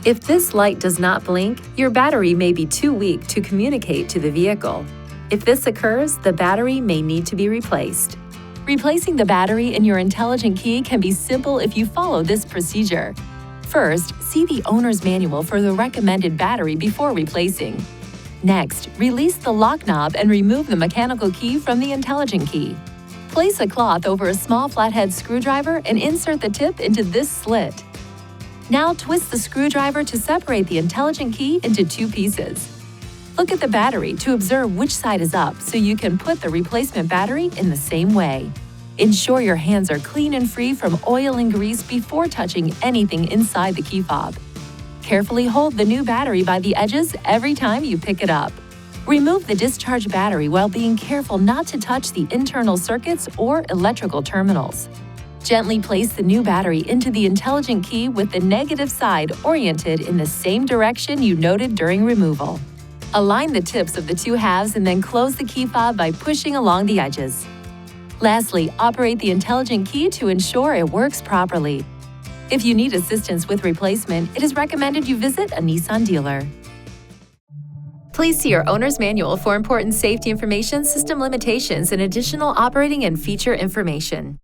If this light does not blink, your battery may be too weak to communicate to the vehicle. If this occurs, the battery may need to be replaced. Replacing the battery in your intelligent key can be simple if you follow this procedure. First, see the owner's manual for the recommended battery before replacing. Next, release the lock knob and remove the mechanical key from the intelligent key. Place a cloth over a small flathead screwdriver and insert the tip into this slit. Now twist the screwdriver to separate the intelligent key into two pieces. Look at the battery to observe which side is up so you can put the replacement battery in the same way. Ensure your hands are clean and free from oil and grease before touching anything inside the key fob. Carefully hold the new battery by the edges every time you pick it up. Remove the discharged battery while being careful not to touch the internal circuits or electrical terminals. Gently place the new battery into the intelligent key with the negative side oriented in the same direction you noted during removal. Align the tips of the two halves and then close the key fob by pushing along the edges. Lastly, operate the intelligent key to ensure it works properly. If you need assistance with replacement, it is recommended you visit a Nissan dealer. Please see your owner's manual for important safety information, system limitations, and additional operating and feature information.